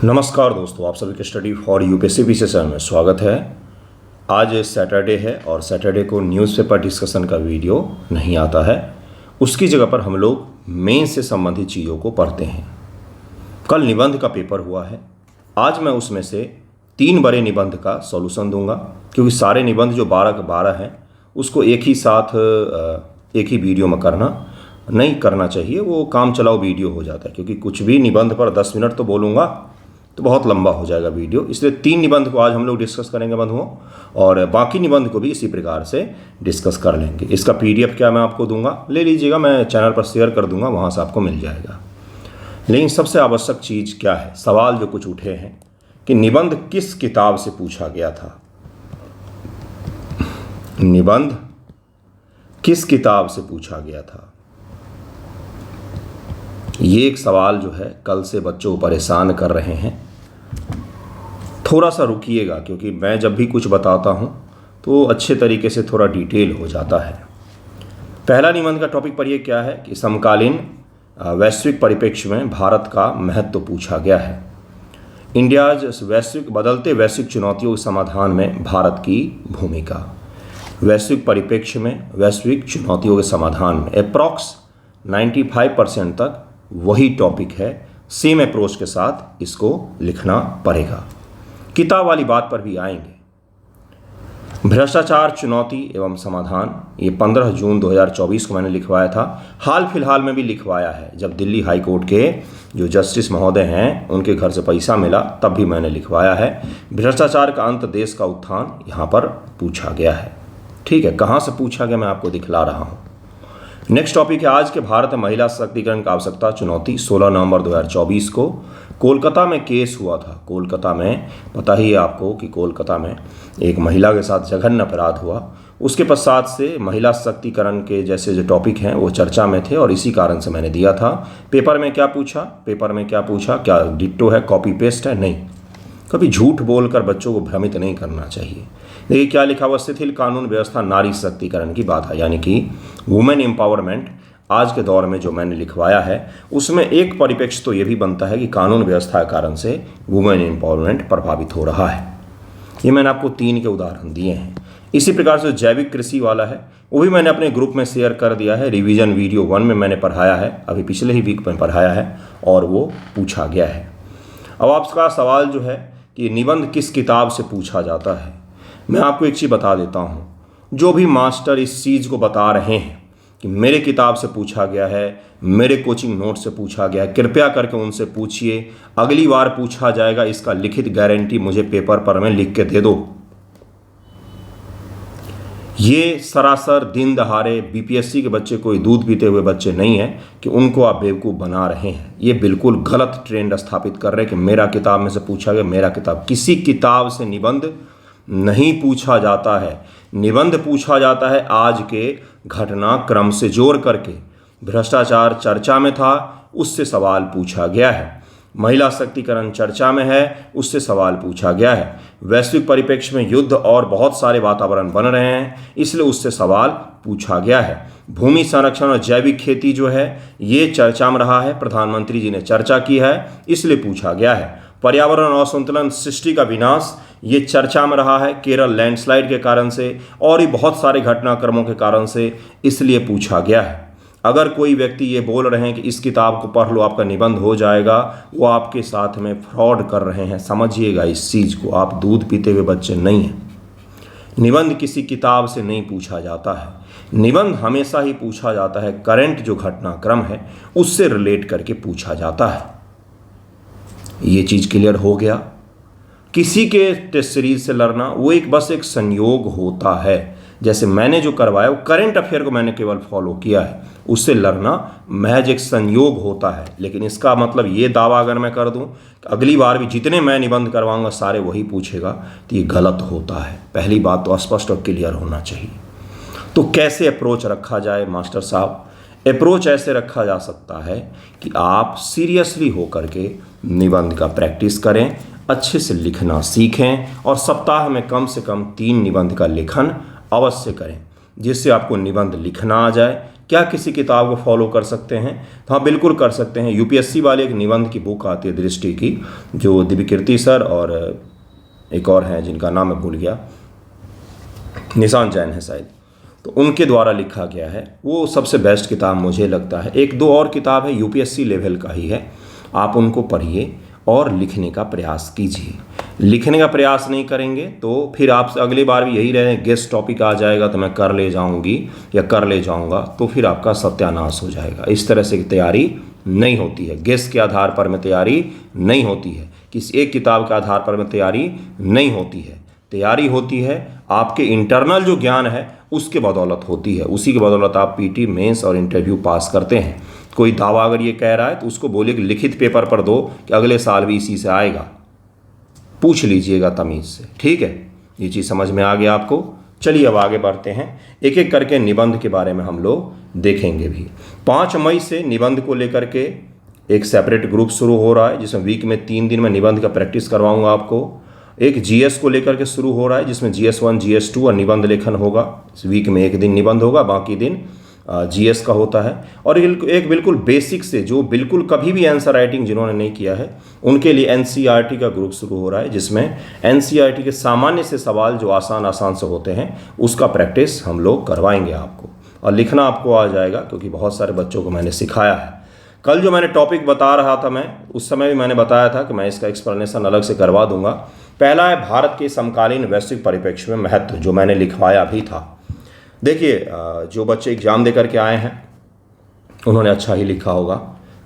नमस्कार दोस्तों, आप सभी के स्टडी फॉर यूपीएससी पीसीएस में स्वागत है। आज सैटरडे है और सैटरडे को न्यूज़पेपर डिस्कशन का वीडियो नहीं आता है। उसकी जगह पर हम लोग मेंस से संबंधित चीज़ों को पढ़ते हैं। कल निबंध का पेपर हुआ है। आज मैं उसमें से 3 बड़े निबंध का सॉल्यूशन दूंगा, क्योंकि सारे निबंध जो 12 के 12 हैं उसको एक ही साथ एक ही वीडियो में नहीं करना चाहिए। वो काम चलाओ वीडियो हो जाता है, क्योंकि कुछ भी निबंध पर 10 मिनट तो बोलूँगा तो बहुत लंबा हो जाएगा वीडियो। इसलिए 3 निबंध को आज हम लोग डिस्कस करेंगे बंधुओं, और बाकी निबंध को भी इसी प्रकार से डिस्कस कर लेंगे। इसका पीडीएफ क्या मैं आपको दूंगा, ले लीजिएगा, मैं चैनल पर शेयर कर दूंगा, वहाँ से आपको मिल जाएगा। लेकिन सबसे आवश्यक चीज़ क्या है, सवाल जो कुछ उठे हैं कि निबंध किस किताब से पूछा गया था। निबंध किस किताब से पूछा गया था, ये एक सवाल जो है कल से बच्चों को परेशान कर रहे हैं। थोड़ा सा रुकिएगा, क्योंकि मैं जब भी कुछ बताता हूँ तो अच्छे तरीके से थोड़ा डिटेल हो जाता है। पहला निबंध का टॉपिक पर ये क्या है कि समकालीन वैश्विक परिप्रेक्ष्य में भारत का महत्व पूछा गया है। इंडियाज बदलते वैश्विक चुनौतियों के समाधान में भारत की भूमिका। वैश्विक परिप्रेक्ष्य में वैश्विक चुनौतियों के समाधान में अप्रॉक्स 95% तक वही टॉपिक है। सेम अप्रोच के साथ इसको लिखना पड़ेगा। किताब वाली बात पर भी आएंगे। भ्रष्टाचार चुनौती एवं समाधान, ये 15 जून 2024 को मैंने लिखवाया था। हाल फिलहाल में भी लिखवाया है, जब दिल्ली हाई कोर्ट के जो जस्टिस महोदय हैं उनके घर से पैसा मिला तब भी मैंने लिखवाया है। भ्रष्टाचार का अंत, देश का उत्थान, यहाँ पर पूछा गया है। ठीक है, कहाँ से पूछा गया मैं आपको दिखला रहा हूँ। नेक्स्ट टॉपिक है आज के भारत में महिला सशक्तिकरण की आवश्यकता चुनौती। 16 नवंबर 2024 को कोलकाता में केस हुआ था। कोलकाता में पता ही है आपको कि कोलकाता में एक महिला के साथ जघन्य अपराध हुआ। उसके पश्चात से महिला सशक्तिकरण के जैसे जो टॉपिक हैं वो चर्चा में थे, और इसी कारण से मैंने दिया था। पेपर में क्या पूछा, क्या डिट्टो है, कॉपी पेस्ट है? नहीं, कभी झूठ बोलकर बच्चों को भ्रमित नहीं करना चाहिए। देखिए क्या लिखा हुआ, शिथिल कानून व्यवस्था नारी सशक्तिकरण की बाधा, यानी कि वुमेन एम्पावरमेंट। आज के दौर में जो मैंने लिखवाया है उसमें एक परिप्रेक्ष्य तो ये भी बनता है कि कानून व्यवस्था के कारण से वुमेन एम्पावरमेंट प्रभावित हो रहा है। ये मैंने आपको 3 के उदाहरण दिए हैं। इसी प्रकार से जैविक कृषि वाला है, वो भी मैंने अपने ग्रुप में शेयर कर दिया है। रिवीजन वीडियो 1 में मैंने पढ़ाया है, अभी पिछले ही वीक में पढ़ाया है, और वो पूछा गया है। अब आपका सवाल जो है कि निबंध किस किताब से पूछा जाता है, मैं आपको एक चीज़ बता देता हूँ। जो भी मास्टर इस चीज़ को बता रहे हैं कि मेरे किताब से पूछा गया है, मेरे कोचिंग नोट से पूछा गया है, कृपया करके उनसे पूछिए। अगली बार पूछा जाएगा, इसका लिखित गारंटी मुझे पेपर पर में लिख के दे दो। ये सरासर दिन दहाड़े बीपीएससी के बच्चे, कोई दूध पीते हुए बच्चे नहीं हैं कि उनको आप बेवकूफ़ बना रहे हैं। ये बिल्कुल गलत ट्रेंड स्थापित कर रहे हैं कि मेरा किताब में से पूछा गया, मेरा किताब। किसी किताब से निबंध नहीं पूछा जाता है। निबंध पूछा जाता है आज के घटनाक्रम से जोड़ करके। भ्रष्टाचार चर्चा में था, उससे सवाल पूछा गया है। महिला सशक्तिकरण चर्चा में है, उससे सवाल पूछा गया है। वैश्विक परिप्रेक्ष्य में युद्ध और बहुत सारे वातावरण बन रहे हैं, इसलिए उससे सवाल पूछा गया है। भूमि संरक्षण और जैविक खेती जो है ये चर्चा में रहा है, प्रधानमंत्री जी ने चर्चा की है, इसलिए पूछा गया है। पर्यावरण असंतुलन, सृष्टि का विनाश, ये चर्चा में रहा है केरल लैंडस्लाइड के कारण से और भी बहुत सारे घटनाक्रमों के कारण से, इसलिए पूछा गया है। अगर कोई व्यक्ति ये बोल रहे हैं कि इस किताब को पढ़ लो आपका निबंध हो जाएगा, वो आपके साथ में फ्रॉड कर रहे हैं। समझिएगा इस चीज़ को, आप दूध पीते हुए बच्चे नहीं हैं। निबंध किसी किताब से नहीं पूछा जाता है। निबंध हमेशा ही पूछा जाता है करंट जो घटनाक्रम है उससे रिलेट करके पूछा जाता है। ये चीज़ क्लियर हो गया। किसी के टेस्ट सीरीज से लड़ना वो बस एक संयोग होता है। जैसे मैंने जो करवाया वो करंट अफेयर को मैंने केवल फॉलो किया है, उससे लड़ना महज एक संयोग होता है। लेकिन इसका मतलब ये दावा अगर मैं कर दूं कि अगली बार भी जितने मैं निबंध करवाऊंगा सारे वही पूछेगा, तो ये गलत होता है। पहली बात तो स्पष्ट और क्लियर होना चाहिए। तो कैसे अप्रोच रखा जाए मास्टर साहब? अप्रोच ऐसे रखा जा सकता है कि आप सीरियसली होकर के निबंध का प्रैक्टिस करें, अच्छे से लिखना सीखें, और सप्ताह में कम से कम 3 निबंध का लेखन अवश्य करें, जिससे आपको निबंध लिखना आ जाए, क्या किसी किताब को फॉलो कर सकते हैं? तो हाँ, बिल्कुल कर सकते हैं। यूपीएससी वाले एक निबंध की बुक आती है दृष्टि की, जो दिव्यकीर्ति सर और एक और हैं जिनका नाम मैं भूल गया, निशान जैन है शायद, तो उनके द्वारा लिखा गया है। वो सबसे बेस्ट किताब मुझे लगता है। एक दो और किताब है यूपीएससी लेवल का ही है, आप उनको पढ़िए और लिखने का प्रयास कीजिए। लिखने का प्रयास नहीं करेंगे तो फिर आप अगली बार भी यही रहे, गेस्ट टॉपिक आ जाएगा तो मैं कर ले जाऊंगी या कर ले जाऊंगा, तो फिर आपका सत्यानाश हो जाएगा। इस तरह से तैयारी नहीं होती है। गेस्ट के आधार पर में तैयारी नहीं होती है, किसी एक किताब के आधार पर में तैयारी नहीं होती है। तैयारी होती है आपके इंटरनल जो ज्ञान है उसके बदौलत होती है। उसी के बदौलत आप पीटी, मेंस और इंटरव्यू पास करते हैं। कोई दावा अगर ये कह रहा है तो उसको बोलिए कि लिखित पेपर पर दो कि अगले साल भी इसी से आएगा, पूछ लीजिएगा तमीज़ से। ठीक है, ये चीज़ समझ में आ गया आपको। चलिए अब आगे बढ़ते हैं, एक एक करके निबंध के बारे में हम लोग देखेंगे भी। 5 मई से निबंध को लेकर के एक सेपरेट ग्रुप शुरू हो रहा है, जिसमें वीक में 3 दिन में निबंध का प्रैक्टिस करवाऊंगा आपको। एक जीएस को लेकर के शुरू हो रहा है, जिसमें जीएस 1, जीएस 2 और निबंध लेखन होगा। इस वीक में एक दिन निबंध होगा, बाकी दिन जीएस का होता है। और एक बिल्कुल बेसिक से, जो बिल्कुल कभी भी आंसर राइटिंग जिन्होंने नहीं किया है, उनके लिए एनसीईआरटी का ग्रुप शुरू हो रहा है, जिसमें एनसीईआरटी के सामान्य से सवाल जो आसान से होते हैं उसका प्रैक्टिस हम लोग करवाएंगे आपको। और लिखना आपको आ जाएगा, क्योंकि बहुत सारे बच्चों को मैंने सिखाया है। कल जो मैंने टॉपिक बता रहा था, मैं उस समय भी मैंने बताया था कि मैं इसका एक्सप्लेनेशन अलग से करवा दूंगा। पहला है भारत के समकालीन वैश्विक परिप्रेक्ष्य में महत्व, जो मैंने लिखवाया भी था। देखिए, जो बच्चे एग्जाम दे करके आए हैं उन्होंने अच्छा ही लिखा होगा।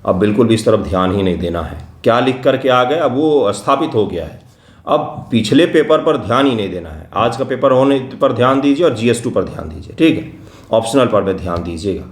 अब बिल्कुल भी इस तरफ ध्यान ही नहीं देना है, क्या लिख करके आ गए अब वो स्थापित हो गया है। अब पिछले पेपर पर ध्यान ही नहीं देना है। आज का पेपर होने पर ध्यान दीजिए और जीएस 2 पर ध्यान दीजिए। ठीक है, ऑप्शनल पर भी ध्यान दीजिएगा।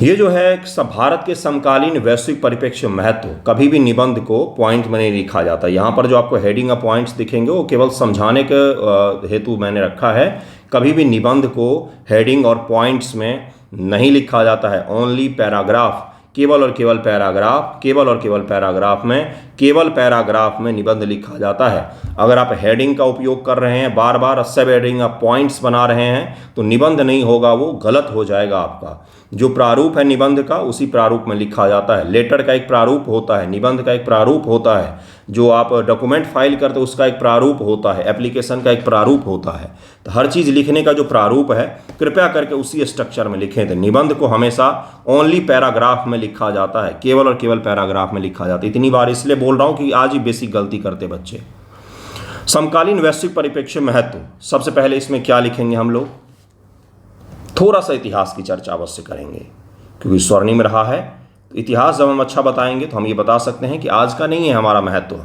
ये जो है भारत के समकालीन वैश्विक परिप्रेक्ष्य महत्व, कभी भी निबंध को पॉइंट में नहीं लिखा जाता। यहाँ पर जो आपको हेडिंग और पॉइंट्स दिखेंगे वो केवल समझाने के हेतु मैंने रखा है। कभी भी निबंध को हेडिंग और पॉइंट्स में नहीं लिखा जाता है। ओनली पैराग्राफ, केवल और केवल पैराग्राफ, केवल और केवल पैराग्राफ में, केवल पैराग्राफ में निबंध लिखा जाता है। अगर आप हेडिंग का उपयोग कर रहे हैं, बार बार सब हेडिंग आप पॉइंट्स बना रहे हैं, तो निबंध नहीं होगा, वो गलत हो जाएगा आपका। जो प्रारूप है निबंध का, उसी प्रारूप में लिखा जाता है। लेटर का एक प्रारूप होता है, निबंध का एक प्रारूप होता है। जो आप डॉक्यूमेंट फाइल करते हो उसका एक प्रारूप होता है, एप्लीकेशन का एक प्रारूप होता है। तो हर चीज़ लिखने का जो प्रारूप है, कृपया करके उसी स्ट्रक्चर में लिखें। तो निबंध को हमेशा ओनली पैराग्राफ में लिखा जाता है, केवल और केवल पैराग्राफ में लिखा जाता है। इतनी बार इसलिए बोल रहा हूँ कि आज ही बेसिक गलती करते बच्चे। समकालीन वैश्विक परिप्रेक्ष्य महत्व, सबसे पहले इसमें क्या लिखेंगे हम लोग? थोड़ा सा इतिहास की चर्चा अवश्य करेंगे, क्योंकि स्वर्णिम रहा है। तो इतिहास जब हम अच्छा बताएंगे तो हम ये बता सकते हैं कि आज का नहीं है हमारा महत्व।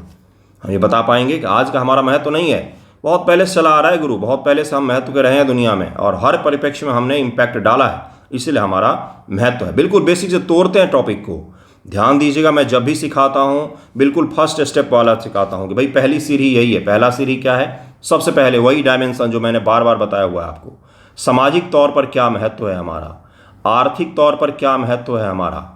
हम ये बता पाएंगे कि आज का हमारा महत्व नहीं है, बहुत पहले से चला आ रहा है गुरु, बहुत पहले से हम महत्व के रहे हैं दुनिया में, और हर परिप्रेक्ष्य में हमने इम्पैक्ट डाला है, इसलिए हमारा महत्व है। बिल्कुल बेसिक से तोड़ते हैं टॉपिक को। ध्यान दीजिएगा, मैं जब भी सिखाता हूँ बिल्कुल फर्स्ट स्टेप वाला सिखाता हूँ कि भाई पहली सीढ़ी यही है। पहला सीढ़ी क्या है? सबसे पहले वही डायमेंशन जो मैंने बार बार बताया हुआ है आपको। सामाजिक तौर पर क्या महत्व है हमारा, आर्थिक तौर पर क्या महत्व है हमारा,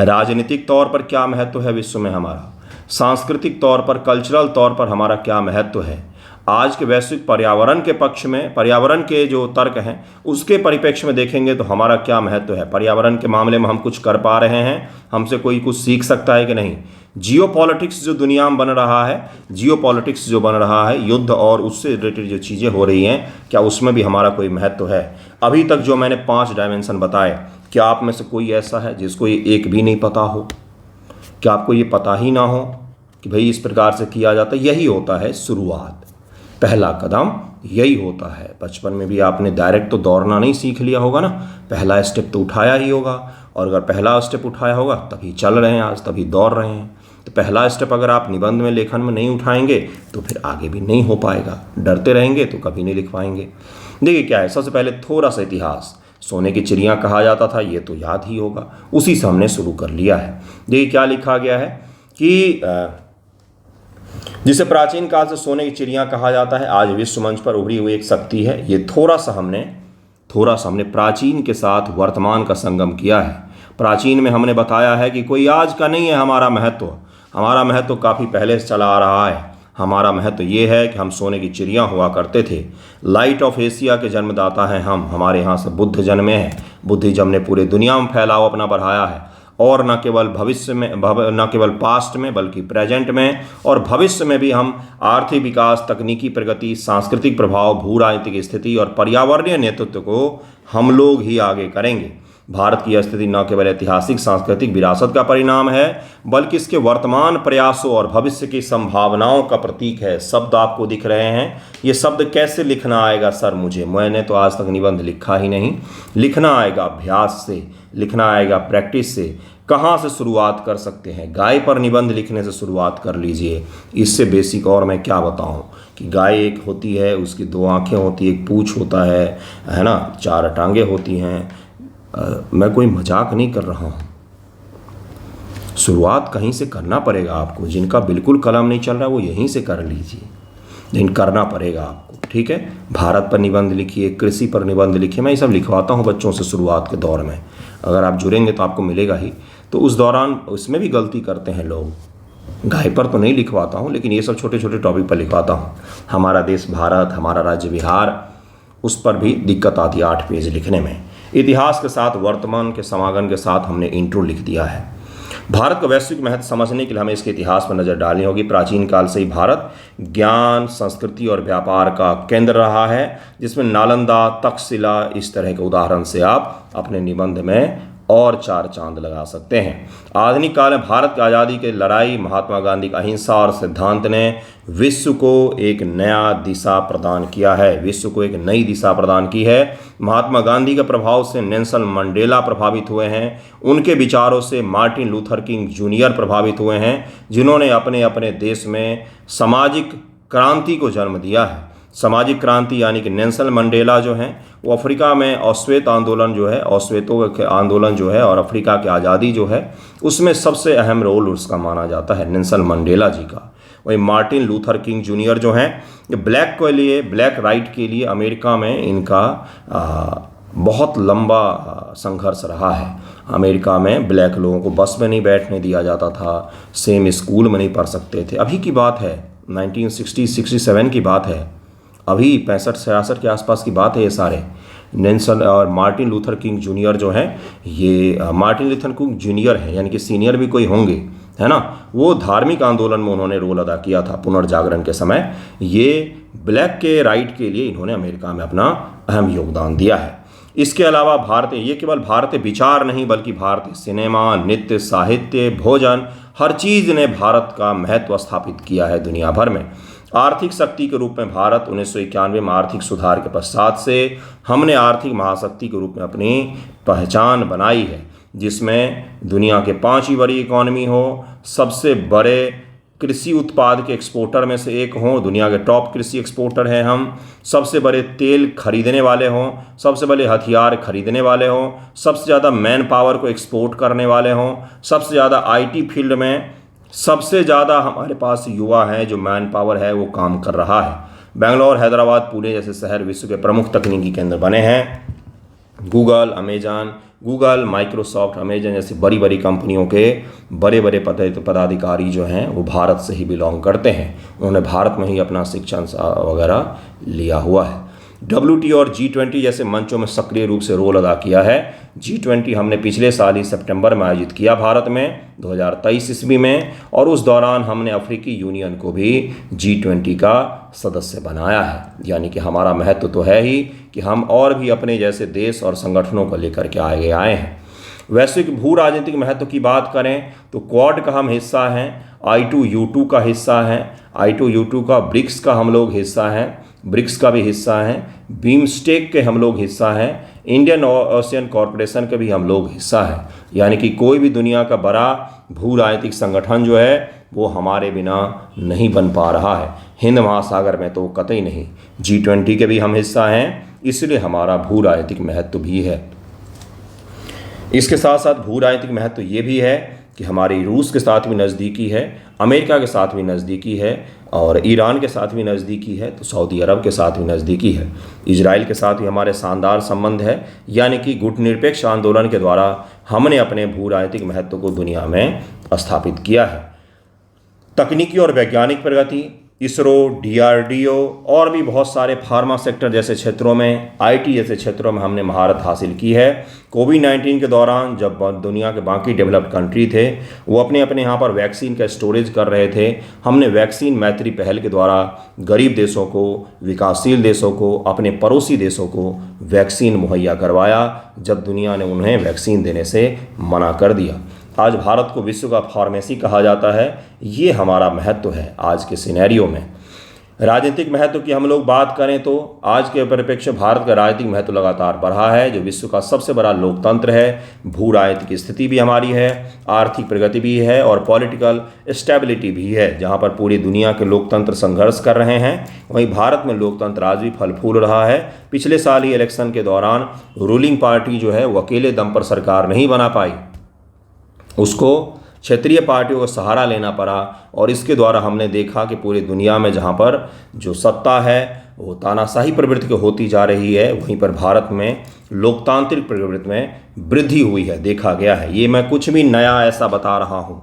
राजनीतिक तौर पर क्या महत्व है विश्व में हमारा, सांस्कृतिक तौर पर, कल्चरल तौर पर हमारा क्या महत्व है, आज के वैश्विक पर्यावरण के पक्ष में, पर्यावरण के जो तर्क हैं उसके परिप्रेक्ष्य में देखेंगे तो हमारा क्या महत्व है। पर्यावरण के मामले में हम कुछ कर पा रहे हैं, हमसे कोई कुछ सीख सकता है कि नहीं। जियो पॉलिटिक्स जो दुनिया में बन रहा है, जियो पॉलिटिक्स जो बन रहा है, युद्ध और उससे रिलेटेड जो चीज़ें हो रही हैं, क्या उसमें भी हमारा कोई महत्व है? अभी तक जो मैंने 5 डायमेंशन बताए, क्या आप में से कोई ऐसा है जिसको ये एक भी नहीं पता हो? क्या आपको ये पता ही ना हो कि भाई इस प्रकार से किया जाता है? यही होता है शुरुआत, पहला कदम यही होता है। बचपन में भी आपने डायरेक्ट तो दौड़ना नहीं सीख लिया होगा ना, पहला स्टेप तो उठाया ही होगा, और अगर पहला स्टेप उठाया होगा तभी चल रहे हैं आज, तभी दौड़ रहे हैं। तो पहला स्टेप अगर आप निबंध में, लेखन में नहीं उठाएंगे तो फिर आगे भी नहीं हो पाएगा। डरते रहेंगे तो कभी नहीं लिख पाएंगे। देखिए क्या है, सबसे पहले थोड़ा सा इतिहास। सोने की चिड़िया कहा जाता था, ये तो याद ही होगा, उसी से हमने शुरू कर लिया है। देखिए क्या लिखा गया है कि जिसे प्राचीन काल से सोने की चिड़िया कहा जाता है, आज विश्व मंच पर उभरी हुई एक शक्ति है। ये थोड़ा सा हमने प्राचीन के साथ वर्तमान का संगम किया है। प्राचीन में हमने बताया है कि कोई आज का नहीं है हमारा महत्व, हमारा महत्व काफ़ी पहले से चला आ रहा है। हमारा महत्व ये है कि हम सोने की चिड़िया हुआ करते थे। लाइट ऑफ एशिया के जन्मदाता हैं हम। हमारे यहाँ से बुद्ध जन्मे हैं। बुद्धिज्म ने पूरे दुनिया में फैलाव अपना बढ़ाया है, और न केवल भविष्य में, न केवल पास्ट में, बल्कि प्रेजेंट में और भविष्य में भी हम आर्थिक विकास, तकनीकी प्रगति, सांस्कृतिक प्रभाव, भू राजनीतिक स्थिति और पर्यावरणीय नेतृत्व को हम लोग ही आगे करेंगे। भारत की यह स्थिति न केवल ऐतिहासिक सांस्कृतिक विरासत का परिणाम है, बल्कि इसके वर्तमान प्रयासों और भविष्य की संभावनाओं का प्रतीक है। शब्द आपको दिख रहे हैं। ये शब्द कैसे लिखना आएगा सर मुझे? मैंने तो आज तक निबंध लिखा ही नहीं। लिखना आएगा अभ्यास से, लिखना आएगा प्रैक्टिस से। कहाँ से शुरुआत कर सकते हैं? गाय पर निबंध लिखने से शुरुआत कर लीजिए। इससे बेसिक और मैं क्या बताऊं कि गाय एक होती है, उसकी 2 आँखें होती है, एक पूँछ होता है ना, 4 टांगे होती हैं। मैं कोई मजाक नहीं कर रहा हूँ। शुरुआत कहीं से करना पड़ेगा आपको। जिनका बिल्कुल कलम नहीं चल रहा वो यहीं से कर लीजिए, लेकिन करना पड़ेगा आपको, ठीक है। भारत पर निबंध लिखिए, कृषि पर निबंध लिखिए। मैं ये सब लिखवाता हूँ बच्चों से शुरुआत के दौर में। अगर आप जुड़ेंगे तो आपको मिलेगा ही। तो उस दौरान उसमें भी गलती करते हैं लोग। गाय पर तो नहीं लिखवाता हूँ, लेकिन ये सब छोटे छोटे टॉपिक पर लिखवाता हूँ। हमारा देश भारत, हमारा राज्य बिहार, उस पर भी दिक्कत आती है 8 पेज लिखने में। इतिहास के साथ वर्तमान के समागम के साथ हमने इंट्रो लिख दिया है। भारत का वैश्विक महत्व समझने के लिए हमें इसके इतिहास पर नज़र डालनी होगी। प्राचीन काल से ही भारत ज्ञान, संस्कृति और व्यापार का केंद्र रहा है, जिसमें नालंदा, तक्षशिला, इस तरह के उदाहरण से आप अपने निबंध में और 4 चांद लगा सकते हैं। आधुनिक काल में भारत की आज़ादी की लड़ाई, महात्मा गांधी का अहिंसा और सिद्धांत ने विश्व को एक नया दिशा प्रदान किया है। विश्व को एक नई दिशा प्रदान की है। महात्मा गांधी के प्रभाव से नेल्सन मंडेला प्रभावित हुए हैं। उनके विचारों से मार्टिन लूथर किंग जूनियर प्रभावित हुए हैं, जिन्होंने अपने अपने देश में सामाजिक क्रांति को जन्म दिया है। सामाजिक क्रांति यानी कि नेल्सन मंडेला जो हैं वो अफ्रीका में अश्वेत आंदोलन जो है, अश्वेतों के आंदोलन जो है और अफ्रीका की आज़ादी जो है, उसमें सबसे अहम रोल उसका माना जाता है नेल्सन मंडेला जी का। वही मार्टिन लूथर किंग जूनियर जो हैं, ये ब्लैक के लिए, ब्लैक राइट के लिए अमेरिका में इनका बहुत लंबा संघर्ष रहा है। अमेरिका में ब्लैक लोगों को बस में नहीं बैठने दिया जाता था, सेम स्कूल में नहीं पढ़ सकते थे। अभी की बात है, 1960-67 की बात है, अभी 65-66 के आसपास की बात है ये सारे। नेल्सन और मार्टिन लूथर किंग जूनियर जो हैं, ये मार्टिन लूथर किंग जूनियर हैं, यानी कि सीनियर भी कोई होंगे, है ना। वो धार्मिक आंदोलन में उन्होंने रोल अदा किया था पुनर्जागरण के समय। ये ब्लैक के राइट के लिए इन्होंने अमेरिका में अपना अहम योगदान दिया है। इसके अलावा भारतीय, ये केवल भारतीय विचार नहीं बल्कि भारतीय सिनेमा, नृत्य, साहित्य, भोजन, हर चीज़ ने भारत का महत्व स्थापित किया है दुनिया भर में। आर्थिक शक्ति के रूप में भारत 1991 में आर्थिक सुधार के पश्चात से हमने आर्थिक महाशक्ति के रूप में अपनी पहचान बनाई है, जिसमें दुनिया के 5 बड़ी इकॉनमी हो, सबसे बड़े कृषि उत्पाद के एक्सपोर्टर में से एक हों, दुनिया के टॉप कृषि एक्सपोर्टर हैं हम, सबसे बड़े तेल खरीदने वाले हों, सबसे बड़े हथियार खरीदने वाले हों, सबसे ज़्यादा मैन पावर को एक्सपोर्ट करने वाले हों, सबसे ज़्यादा आईटी फील्ड में सबसे ज़्यादा हमारे पास युवा हैं, जो मैन पावर है वो काम कर रहा है। बेंगलोर, हैदराबाद, पुणे जैसे शहर विश्व के प्रमुख तकनीकी केंद्र बने हैं। गूगल, माइक्रोसॉफ्ट, अमेजन जैसी बड़ी बड़ी कंपनियों के बड़े बड़े पदाधिकारी जो हैं वो भारत से ही बिलोंग करते हैं। उन्होंने भारत में ही अपना शिक्षण वगैरह लिया हुआ है। WTO और G20 जैसे मंचों में सक्रिय रूप से रोल अदा किया है। G20 हमने पिछले साल ही सितंबर में आयोजित किया भारत में 2023 ईस्वी में, और उस दौरान हमने अफ्रीकी यूनियन को भी G20 का सदस्य बनाया है। यानी कि हमारा महत्व तो है ही कि हम और भी अपने जैसे देश और संगठनों को लेकर के आगे आए हैं। वैश्विक भू राजनीतिक महत्व की बात करें तो क्वाड का हम हिस्सा हैं, I2U2 का हिस्सा हैं, I2U2 का ब्रिक्स का हम लोग हिस्सा हैं, ब्रिक्स का भी हिस्सा हैं, बीमस्टेक के हम लोग हिस्सा हैं, इंडियन ओशियन कॉरपोरेशन के भी हम लोग हिस्सा हैं। यानी कि कोई भी दुनिया का बड़ा भू राजनीतिक संगठन जो है वो हमारे बिना नहीं बन पा रहा है। हिंद महासागर में तो कतई नहीं। G20 के भी हम हिस्सा हैं, इसलिए हमारा भू राजनीतिक महत्व भी है। इसके साथ साथ भू राजनीतिक महत्व ये भी है कि हमारी रूस के साथ भी नज़दीकी है, अमेरिका के साथ भी नज़दीकी है, और ईरान के साथ भी नज़दीकी है, तो सऊदी अरब के साथ भी नज़दीकी है। इजराइल के साथ भी हमारे शानदार संबंध है। यानी कि गुटनिरपेक्ष आंदोलन के द्वारा हमने अपने भू राजनीतिक महत्व को दुनिया में स्थापित किया है। तकनीकी और वैज्ञानिक प्रगति, इसरो, डीआरडीओ और भी बहुत सारे फार्मा सेक्टर जैसे क्षेत्रों में, आईटी जैसे क्षेत्रों में हमने महारत हासिल की है। कोविड-19 के दौरान जब दुनिया के बाकी डेवलप्ड कंट्री थे वो अपने अपने यहाँ पर वैक्सीन का स्टोरेज कर रहे थे, हमने वैक्सीन मैत्री पहल के द्वारा गरीब देशों को, विकासशील देशों को, अपने पड़ोसी देशों को वैक्सीन मुहैया करवाया जब दुनिया ने उन्हें वैक्सीन देने से मना कर दिया। आज भारत को विश्व का फार्मेसी कहा जाता है। ये हमारा महत्व है आज के सिनेरियो में। राजनीतिक महत्व की हम लोग बात करें तो आज के परिप्रेक्ष्य भारत का राजनीतिक महत्व लगातार बढ़ा है, जो विश्व का सबसे बड़ा लोकतंत्र है। भू राजनीतिक स्थिति भी हमारी है, आर्थिक प्रगति भी है और पॉलिटिकल स्टेबिलिटी भी है, जहां पर पूरी दुनिया के लोकतंत्र संघर्ष कर रहे हैं। वहीं भारत में लोकतंत्र आज भी फल फूल रहा है। पिछले साल ही इलेक्शन के दौरान रूलिंग पार्टी जो है वो अकेले दम पर सरकार नहीं बना पाई, उसको क्षेत्रीय पार्टियों का सहारा लेना पड़ा और इसके द्वारा हमने देखा कि पूरी दुनिया में जहाँ पर जो सत्ता है वो तानाशाही प्रवृत्ति की होती जा रही है, वहीं पर भारत में लोकतांत्रिक प्रवृत्ति में वृद्धि हुई है, देखा गया है। ये मैं कुछ भी नया ऐसा बता रहा हूँ,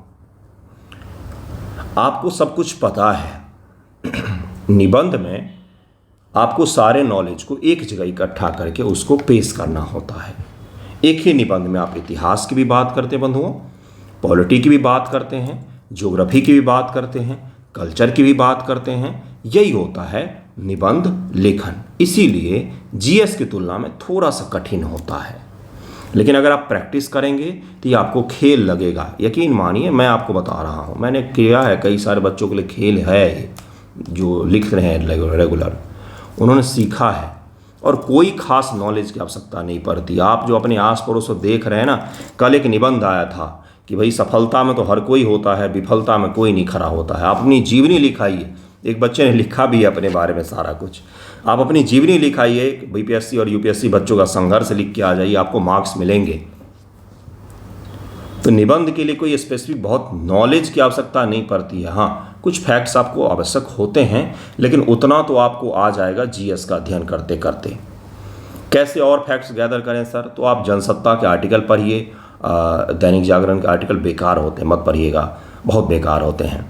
आपको सब कुछ पता है। निबंध में आपको सारे नॉलेज को एक जगह इकट्ठा करके उसको पेश करना होता है। एक ही निबंध में आप इतिहास की भी बात करते हैं बंधुओं, पॉलिटी की भी बात करते हैं, ज्योग्राफी की भी बात करते हैं, कल्चर की भी बात करते हैं। यही होता है निबंध लेखन। इसीलिए जीएस की तुलना में थोड़ा सा कठिन होता है, लेकिन अगर आप प्रैक्टिस करेंगे तो ये आपको खेल लगेगा। यकीन मानिए, मैं आपको बता रहा हूँ, मैंने किया है, कई सारे बच्चों के लिए खेल है जो लिख रहे हैं रेगुलर, उन्होंने सीखा है और कोई खास नॉलेज की आवश्यकता नहीं पड़ती। आप जो अपने आस पड़ोस को देख रहे हैं ना, कल एक निबंध आया था कि भाई सफलता में तो हर कोई होता है, विफलता में कोई नहीं खड़ा होता है। आप अपनी जीवनी लिखाइए, एक बच्चे ने लिखा भी है अपने बारे में सारा कुछ। आप अपनी जीवनी लिखाइए, बीपीएससी और यूपीएससी बच्चों का संघर्ष लिख के आ जाइए, आपको मार्क्स मिलेंगे। तो निबंध के लिए कोई स्पेसिफिक बहुत नॉलेज की आवश्यकता नहीं पड़ती है। हाँ, कुछ फैक्ट्स आपको आवश्यक होते हैं, लेकिन उतना तो आपको आ जाएगा जीएस का अध्ययन करते करते। कैसे और फैक्ट्स गैदर करें सर? तो आप जनसत्ता के आर्टिकल पढ़िए, दैनिक जागरण के आर्टिकल बेकार होते हैं, मत पढ़िएगा, बहुत बेकार होते हैं।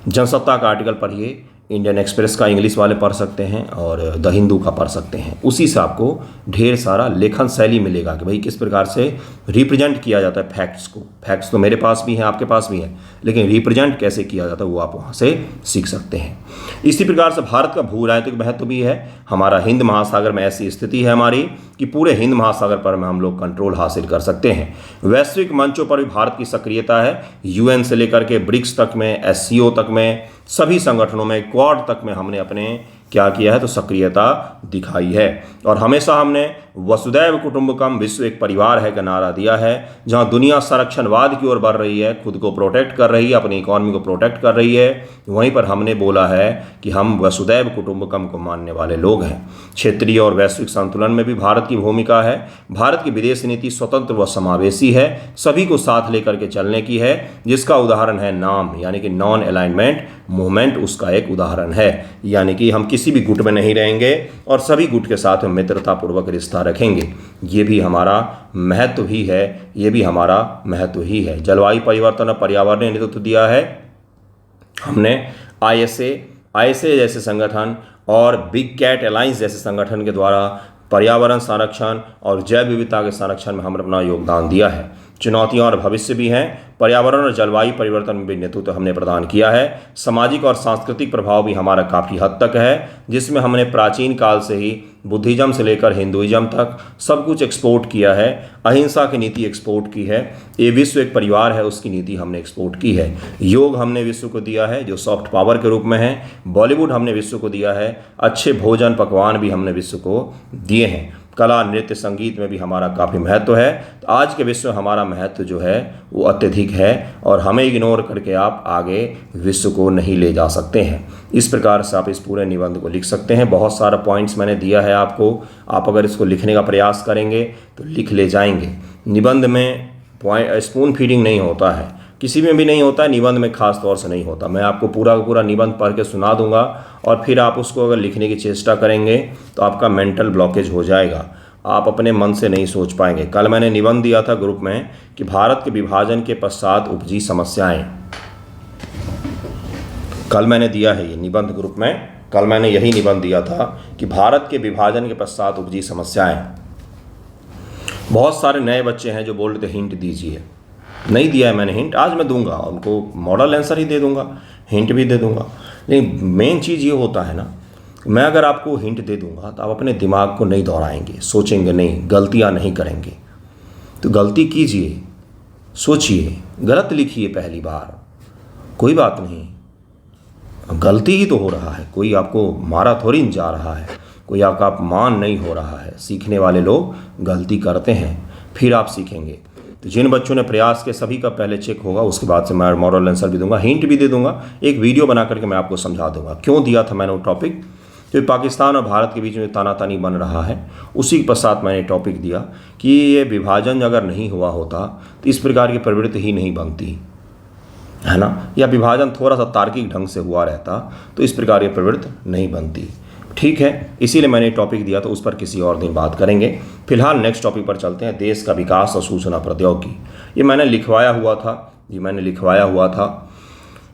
जनसत्ता का आर्टिकल पढ़िए, इंडियन एक्सप्रेस का इंग्लिश वाले पढ़ सकते हैं और द हिंदू का पढ़ सकते हैं। उसी से आपको ढेर सारा लेखन शैली मिलेगा कि भाई किस प्रकार से रिप्रेजेंट किया जाता है फैक्ट्स को। फैक्ट्स तो मेरे पास भी हैं, आपके पास भी हैं, लेकिन रिप्रेजेंट कैसे किया जाता है वो आप वहाँ से सीख सकते हैं। इसी प्रकार से भारत का भू राजनीतिक महत्व भी है। हमारा हिंद महासागर में ऐसी स्थिति है हमारी कि पूरे हिंद महासागर पर में हम लोग कंट्रोल हासिल कर सकते हैं। वैश्विक मंचों पर भी भारत की सक्रियता है, यूएन से लेकर के ब्रिक्स तक में, एससीओ तक में, सभी संगठनों में, क्वाड तक में हमने अपने क्या किया है तो सक्रियता दिखाई है। और हमेशा हमने वसुदैव कुटुंबकम, विश्व एक परिवार है का नारा दिया है। जहां दुनिया संरक्षणवाद की ओर बढ़ रही है, खुद को प्रोटेक्ट कर रही है, अपनी इकॉनमी को प्रोटेक्ट कर रही है, वहीं पर हमने बोला है कि हम वसुदैव कुटुंबकम को मानने वाले लोग हैं। क्षेत्रीय और वैश्विक संतुलन में भी भारत की भूमिका है। भारत की विदेश नीति स्वतंत्र व समावेशी है, सभी को साथ लेकर के चलने की है, जिसका उदाहरण है नाम, यानी कि नॉन अलाइनमेंट मूवमेंट उसका एक उदाहरण है। यानी कि हम किसी भी गुट में नहीं रहेंगे और सभी गुट के साथ मित्रतापूर्वक रिश्ता रखेंगे। ये भी हमारा महत्व ही है, ये भी हमारा महत्व ही है। जलवायु परिवर्तन और पर्यावरण ने नेतृत्व दिया है। हमने आईएसए जैसे संगठन और बिग कैट अलायंस जैसे संगठन के द्वारा पर्यावरण संरक्षण और जैव विविधता के संरक्षण में हमने अपना योगदान दिया है। चुनौतियां और भविष्य भी हैं। पर्यावरण और जलवायु परिवर्तन में भी नेतृत्व हमने प्रदान किया है। सामाजिक और सांस्कृतिक प्रभाव भी हमारा काफ़ी हद तक है, जिसमें हमने प्राचीन काल से ही बुद्धिज्म से लेकर हिंदुइज्म तक सब कुछ एक्सपोर्ट किया है। अहिंसा की नीति एक्सपोर्ट की है। ये विश्व एक परिवार है, उसकी नीति हमने एक्सपोर्ट की है। योग हमने विश्व को दिया है जो सॉफ्ट पावर के रूप में है। बॉलीवुड हमने विश्व को दिया है। अच्छे भोजन पकवान भी हमने विश्व को दिए हैं। कला, नृत्य, संगीत में भी हमारा काफ़ी महत्व है। तो आज के विश्व में हमारा महत्व जो है वो अत्यधिक है और हमें इग्नोर करके आप आगे विश्व को नहीं ले जा सकते हैं। इस प्रकार से आप इस पूरे निबंध को लिख सकते हैं। बहुत सारा पॉइंट्स मैंने दिया है आपको, आप अगर इसको लिखने का प्रयास करेंगे तो लिख ले जाएंगे। निबंध में स्पून फीडिंग नहीं होता है, किसी में भी नहीं होता है, निबंध में खास तौर से नहीं होता। मैं आपको पूरा का पूरा निबंध पढ़ के सुना दूंगा और फिर आप उसको अगर लिखने की चेष्टा करेंगे तो आपका मेंटल ब्लॉकेज हो जाएगा, आप अपने मन से नहीं सोच पाएंगे। कल मैंने निबंध दिया था ग्रुप में कि भारत के विभाजन के पश्चात उपजी समस्याएं। कल मैंने दिया है ये निबंध ग्रुप में, कल मैंने यही निबंध दिया था कि भारत के विभाजन के पश्चात उपजी समस्याएं। बहुत सारे नए बच्चे हैं जो बोल रहे थे हिंट दीजिए, नहीं दिया है मैंने हिंट, आज मैं दूंगा उनको, मॉडल आंसर ही दे दूंगा, हिंट भी दे दूंगा। लेकिन मेन चीज़ ये होता है ना, मैं अगर आपको हिंट दे दूंगा तो आप अपने दिमाग को नहीं दौड़ाएंगे, सोचेंगे नहीं, गलतियां नहीं करेंगे। तो गलती कीजिए, सोचिए, गलत लिखिए पहली बार, कोई बात नहीं, गलती ही तो हो रहा है, कोई आपको मारा थोड़ी नहीं जा रहा है, कोई आपका अपमान नहीं हो रहा है। सीखने वाले लोग गलती करते हैं, फिर आप सीखेंगे। तो जिन बच्चों ने प्रयास के सभी का पहले चेक होगा, उसके बाद से मैं मॉडल आंसर भी दूंगा, हिंट भी दे दूंगा, एक वीडियो बना करके मैं आपको समझा दूंगा क्यों दिया था मैंने वो टॉपिक। तो पाकिस्तान और भारत के बीच में तानातानी बन रहा है, उसी के पश्चात मैंने टॉपिक दिया कि ये विभाजन अगर नहीं हुआ होता तो इस प्रकार की प्रवृत्ति ही नहीं बनती है ना, या विभाजन थोड़ा सा तार्किक ढंग से हुआ रहता तो इस प्रकार की प्रवृत्ति नहीं बनती। ठीक है, इसीलिए मैंने टॉपिक दिया, तो उस पर किसी और दिन बात करेंगे। फिलहाल नेक्स्ट टॉपिक पर चलते हैं, देश का विकास और सूचना प्रौद्योगिकी। ये मैंने लिखवाया हुआ था,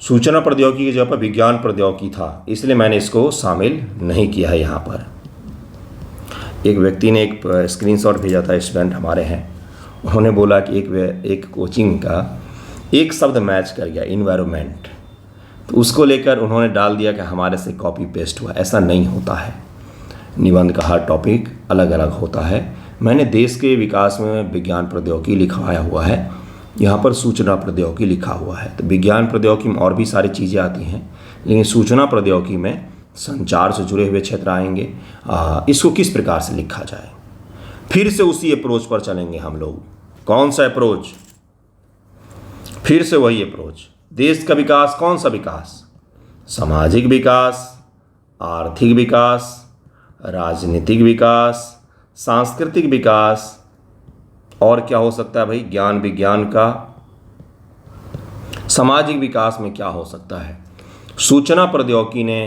सूचना प्रौद्योगिकी की जगह पर विज्ञान प्रौद्योगिकी था, इसलिए मैंने इसको शामिल नहीं किया है यहाँ पर। एक व्यक्ति ने एक स्क्रीनशॉट भेजा था, स्टूडेंट हमारे हैं, उन्होंने बोला कि एक कोचिंग का एक शब्द मैच कर गया, इन्वायरमेंट, तो उसको लेकर उन्होंने डाल दिया कि हमारे से कॉपी पेस्ट हुआ। ऐसा नहीं होता है, निबंध का हर टॉपिक अलग अलग होता है। मैंने देश के विकास में विज्ञान प्रौद्योगिकी लिखवाया हुआ है, यहाँ पर सूचना प्रौद्योगिकी लिखा हुआ है। तो विज्ञान प्रौद्योगिकी में और भी सारी चीज़ें आती हैं, लेकिन सूचना प्रौद्योगिकी में संचार से जुड़े हुए क्षेत्र आएंगे। इसको किस प्रकार से लिखा जाए, फिर से उसी अप्रोच पर चलेंगे हम लोग। कौन सा अप्रोच? फिर से वही अप्रोच। देश का विकास, कौन सा विकास? सामाजिक विकास, आर्थिक विकास, राजनीतिक विकास, सांस्कृतिक विकास, और क्या हो सकता है भाई, ज्ञान विज्ञान का। सामाजिक विकास में क्या हो सकता है? सूचना प्रौद्योगिकी ने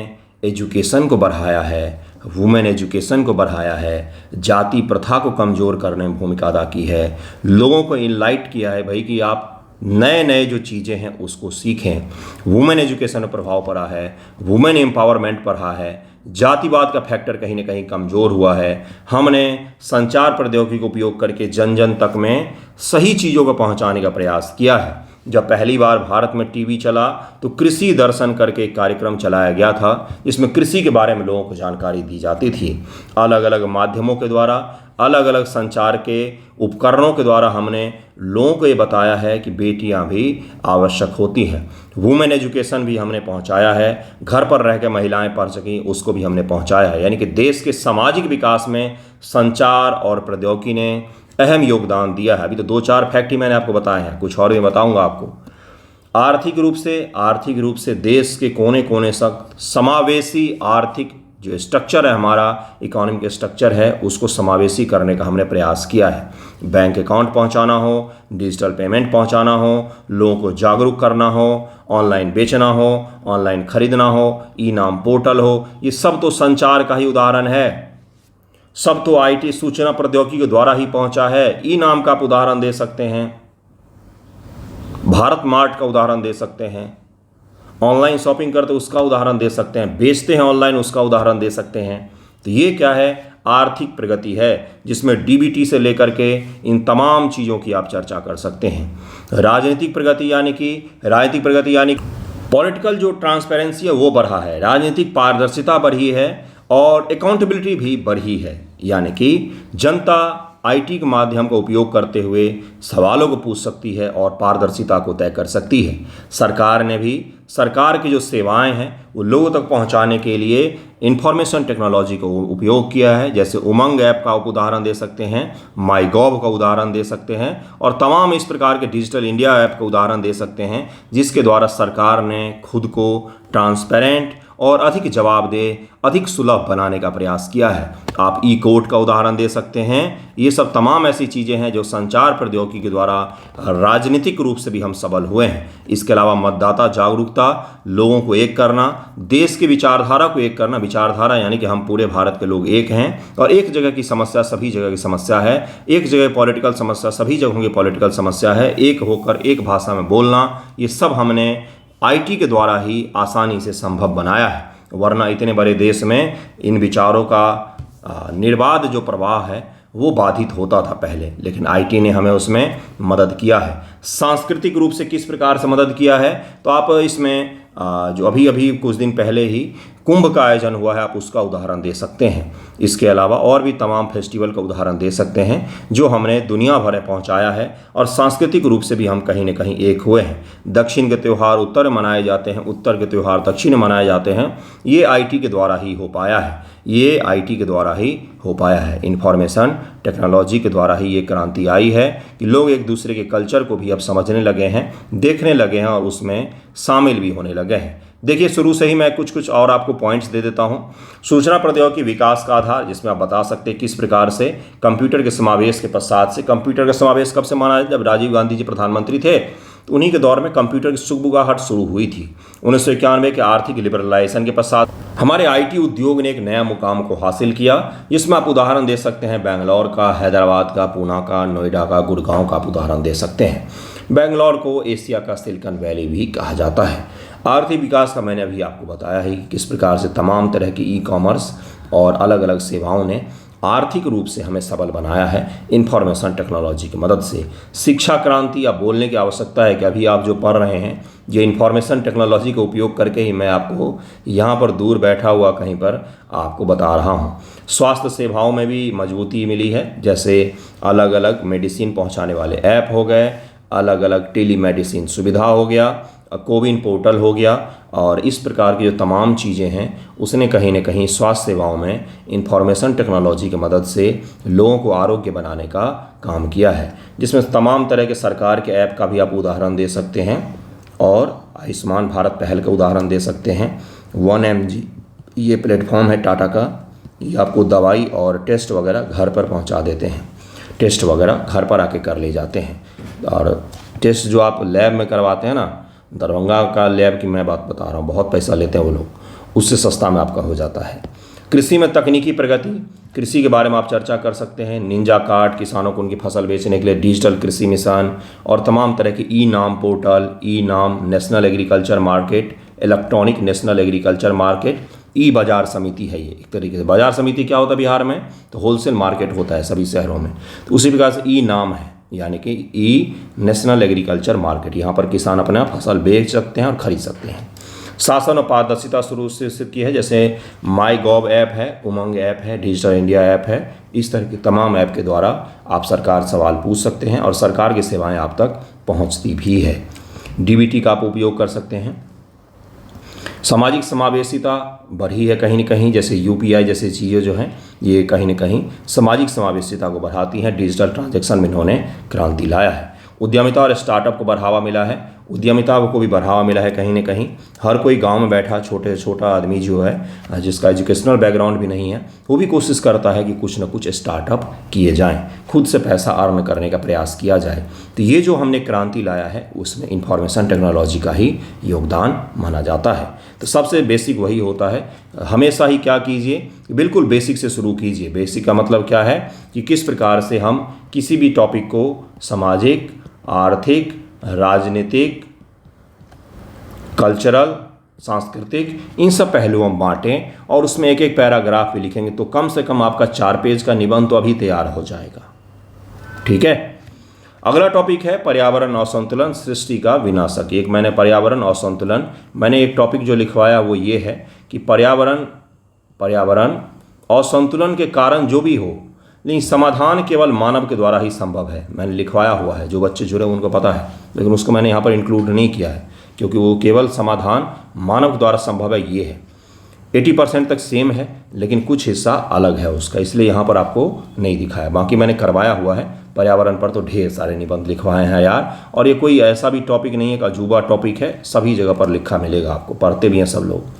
एजुकेशन को बढ़ाया है, वुमेन एजुकेशन को बढ़ाया है, जाति प्रथा को कमज़ोर करने में भूमिका अदा की है, लोगों को इनलाइट किया है भाई कि आप नए नए जो चीज़ें हैं उसको सीखें। वुमेन एजुकेशन पर प्रभाव पड़ा है, वुमेन एम्पावरमेंट पढ़ा है, जातिवाद का फैक्टर कहीं ना कहीं कमज़ोर हुआ है। हमने संचार प्रौद्योगिकी का उपयोग करके जन जन तक में सही चीज़ों को पहुंचाने का प्रयास किया है। जब पहली बार भारत में टीवी चला तो कृषि दर्शन करके एक कार्यक्रम चलाया गया था, जिसमें कृषि के बारे में लोगों को जानकारी दी जाती थी। अलग अलग माध्यमों के द्वारा, अलग अलग संचार के उपकरणों के द्वारा हमने लोगों को ये बताया है कि बेटियां भी आवश्यक होती हैं। वुमेन एजुकेशन भी हमने पहुंचाया है, घर पर रह के महिलाएं पढ़ सकें उसको भी हमने पहुंचाया है। यानी कि देश के सामाजिक विकास में संचार और प्रौद्योगिकी ने अहम योगदान दिया है। अभी तो 2-4 फैक्ट ही मैंने आपको बताए हैं, कुछ और भी बताऊंगा आपको। आर्थिक रूप से देश के कोने कोने तक समावेशी आर्थिक जो स्ट्रक्चर है, हमारा इकोनॉमिक स्ट्रक्चर है, उसको समावेशी करने का हमने प्रयास किया है। बैंक अकाउंट पहुंचाना हो, डिजिटल पेमेंट पहुंचाना हो, लोगों को जागरूक करना हो, ऑनलाइन बेचना हो, ऑनलाइन खरीदना हो, ई नाम पोर्टल हो, ये सब तो संचार का ही उदाहरण है। सब तो आईटी सूचना प्रौद्योगिकी के द्वारा ही पहुंचा है। ई नाम का आप उदाहरण दे सकते हैं, भारत मार्ट का उदाहरण दे सकते हैं, ऑनलाइन शॉपिंग करते उसका उदाहरण दे सकते हैं, बेचते हैं ऑनलाइन उसका उदाहरण दे सकते हैं। तो ये क्या है? आर्थिक प्रगति है, जिसमें डीबीटी से लेकर के इन तमाम चीज़ों की आप चर्चा कर सकते हैं। राजनीतिक प्रगति यानी पॉलिटिकल जो ट्रांसपेरेंसी है वो बढ़ा है, राजनीतिक पारदर्शिता बढ़ी है और अकाउंटेबिलिटी भी बढ़ी है। यानी कि जनता आईटी के माध्यम का उपयोग करते हुए सवालों को पूछ सकती है और पारदर्शिता को तय कर सकती है। सरकार की जो सेवाएं हैं वो लोगों तक पहुंचाने के लिए इंफॉर्मेशन टेक्नोलॉजी को उपयोग किया है। जैसे उमंग ऐप का आप उदाहरण दे सकते हैं, माई गॉव का उदाहरण दे सकते हैं, और तमाम इस प्रकार के डिजिटल इंडिया ऐप का उदाहरण दे सकते हैं, जिसके द्वारा सरकार ने खुद को ट्रांसपेरेंट और अधिक जवाबदेह, अधिक सुलभ बनाने का प्रयास किया है। आप ई कोर्ट का उदाहरण दे सकते हैं। ये सब तमाम ऐसी चीज़ें हैं जो संचार प्रौद्योगिकी के द्वारा राजनीतिक रूप से भी हम सबल हुए हैं। इसके अलावा मतदाता जागरूकता, लोगों को एक करना, देश की विचारधारा को एक करना। विचारधारा यानी कि हम पूरे भारत के लोग एक हैं और एक जगह की समस्या सभी जगह की समस्या है, एक जगह पॉलिटिकल समस्या सभी जगहों की पॉलिटिकल समस्या है। एक होकर एक भाषा में बोलना, ये सब हमने आईटी के द्वारा ही आसानी से संभव बनाया है, वरना इतने बड़े देश में इन विचारों का निर्बाध जो प्रवाह है वो बाधित होता था पहले, लेकिन आईटी ने हमें उसमें मदद किया है। सांस्कृतिक रूप से किस प्रकार से मदद किया है, तो आप इसमें जो अभी अभी कुछ दिन पहले ही कुंभ का आयोजन हुआ है, आप उसका उदाहरण दे सकते हैं। इसके अलावा और भी तमाम फेस्टिवल का उदाहरण दे सकते हैं जो हमने दुनिया भर में पहुंचाया है, और सांस्कृतिक रूप से भी हम कहीं न कहीं एक हुए हैं। दक्षिण के त्यौहार उत्तर में मनाए जाते हैं, उत्तर के त्यौहार दक्षिण में मनाए जाते हैं। ये आईटी के द्वारा ही हो पाया है, ये आईटी के द्वारा ही हो पाया है। इंफॉर्मेशन टेक्नोलॉजी के द्वारा ही ये क्रांति आई है कि लोग एक दूसरे के कल्चर को भी अब समझने लगे हैं, देखने लगे हैं और उसमें शामिल भी होने लगे हैं। देखिए, शुरू से ही मैं कुछ और आपको पॉइंट्स दे देता हूं। सूचना प्रौद्योगिकी विकास का आधार, जिसमें आप बता सकते हैं किस प्रकार से कंप्यूटर के समावेश के पश्चात से, कंप्यूटर का समावेश कब से माना, जब राजीव गांधी जी प्रधानमंत्री थे तो उन्हीं के दौर में कंप्यूटर की सुगबुगाहट शुरू हुई थी। 1991 के आर्थिक लिबरलाइजेशन के पश्चात हमारे आईटी उद्योग ने एक नया मुकाम को हासिल किया, जिसमें आप उदाहरण दे सकते हैं बेंगलोर का, हैदराबाद का, पूना का, नोएडा का, गुड़गांव का आप उदाहरण दे सकते हैं। बेंगलोर को एशिया का सिलिकॉन वैली भी कहा जाता है। आर्थिक विकास का मैंने अभी आपको बताया है कि किस प्रकार से तमाम तरह की ई कॉमर्स और अलग अलग सेवाओं ने आर्थिक रूप से हमें सबल बनाया है इंफॉर्मेशन टेक्नोलॉजी की मदद से। शिक्षा क्रांति, या बोलने की आवश्यकता है कि अभी आप जो पढ़ रहे हैं ये इंफॉर्मेशन टेक्नोलॉजी का उपयोग करके ही मैं आपको यहाँ पर दूर बैठा हुआ कहीं पर आपको बता रहा हूँ। स्वास्थ्य सेवाओं में भी मजबूती मिली है, जैसे अलग अलग मेडिसिन पहुँचाने वाले ऐप हो गए, अलग अलग टेलीमेडिसिन सुविधा हो गया, कोविन पोर्टल हो गया, और इस प्रकार की जो तमाम चीज़ें हैं उसने कहीं न कहीं स्वास्थ्य सेवाओं में इंफॉर्मेशन टेक्नोलॉजी की मदद से लोगों को आरोग्य बनाने का काम किया है, जिसमें तमाम तरह के सरकार के ऐप का भी आप उदाहरण दे सकते हैं, और आयुष्मान भारत पहल का उदाहरण दे सकते हैं। 1mg ये प्लेटफॉर्म है टाटा का, ये आपको दवाई और टेस्ट वगैरह घर पर पहुंचा देते हैं, टेस्ट वगैरह घर पर आके कर ले जाते हैं। और टेस्ट जो आप लैब में करवाते हैं ना, दरभंगा का लैब की मैं बात बता रहा हूँ, बहुत पैसा लेते हैं वो लोग, उससे सस्ता में आपका हो जाता है। कृषि में तकनीकी प्रगति, कृषि के बारे में आप चर्चा कर सकते हैं। निंजा कार्ड, किसानों को उनकी फसल बेचने के लिए डिजिटल कृषि मिशन, और तमाम तरह के ई नाम portal, e NAM national agriculture market, electronic national agriculture market, e बाजार समिति है ये एक तरीके से। बाजार समिति क्या होता है बिहार में, तो होलसेल मार्केट होता है सभी शहरों में, तो उसी प्रकार से ई नाम है, यानी कि ई नेशनल एग्रीकल्चर मार्केट। यहाँ पर किसान अपना फसल बेच सकते हैं और खरीद सकते हैं। शासन और पारदर्शिता शुरू से की है, जैसे माई गॉव ऐप है, उमंग ऐप है, डिजिटल इंडिया ऐप है। इस तरह के तमाम ऐप के द्वारा आप सरकार सवाल पूछ सकते हैं और सरकार की सेवाएं आप तक पहुंचती भी है। डीबीटी का आप उपयोग कर सकते हैं। सामाजिक समावेशिता बढ़ी है कहीं न कहीं, जैसे यूपीआई जैसी चीज़ें जो हैं ये कहीं न कहीं सामाजिक समावेशिता को बढ़ाती हैं। डिजिटल ट्रांजैक्शन में इन्होंने क्रांति लाया है। उद्यमिता और स्टार्टअप को बढ़ावा मिला है, उद्यमिता को भी बढ़ावा मिला है कहीं न कहीं। हर कोई गांव में बैठा छोटा आदमी जो है, जिसका एजुकेशनल बैकग्राउंड भी नहीं है, वो भी कोशिश करता है कि कुछ न कुछ स्टार्टअप किए जाएं, खुद से पैसा अर्न करने का प्रयास किया जाए। तो ये जो हमने क्रांति लाया है उसमें इंफॉर्मेशन टेक्नोलॉजी का ही योगदान माना जाता है। तो सबसे बेसिक वही होता है, हमेशा ही क्या कीजिए, बिल्कुल बेसिक से शुरू कीजिए। बेसिक का मतलब क्या है कि किस प्रकार से हम किसी भी टॉपिक को सामाजिक, आर्थिक, राजनीतिक, कल्चरल, सांस्कृतिक, इन सब पहलुओं में बांटें और उसमें एक एक पैराग्राफ भी लिखेंगे तो कम से कम आपका 4 पेज का निबंध तो अभी तैयार हो जाएगा। ठीक है। अगला टॉपिक है पर्यावरण असंतुलन सृष्टि का विनाशक। एक मैंने पर्यावरण असंतुलन, मैंने एक टॉपिक जो लिखवाया वो ये है कि पर्यावरण असंतुलन के कारण जो भी हो, लेकिन समाधान केवल मानव के द्वारा ही संभव है। मैंने लिखवाया हुआ है, जो बच्चे जुड़े उनको पता है, लेकिन उसको मैंने यहाँ पर इंक्लूड नहीं किया है क्योंकि वो केवल समाधान मानव के द्वारा संभव है। ये है 80% तक सेम है, लेकिन कुछ हिस्सा अलग है उसका, इसलिए यहाँ पर आपको नहीं दिखाया। बाकी मैंने करवाया हुआ है पर्यावरण पर, तो ढेर सारे निबंध लिखवाए हैं यार। और ये कोई ऐसा भी टॉपिक नहीं है कि अजूबा टॉपिक है, सभी जगह पर लिखा मिलेगा आपको, पढ़ते भी हैं सब लोग।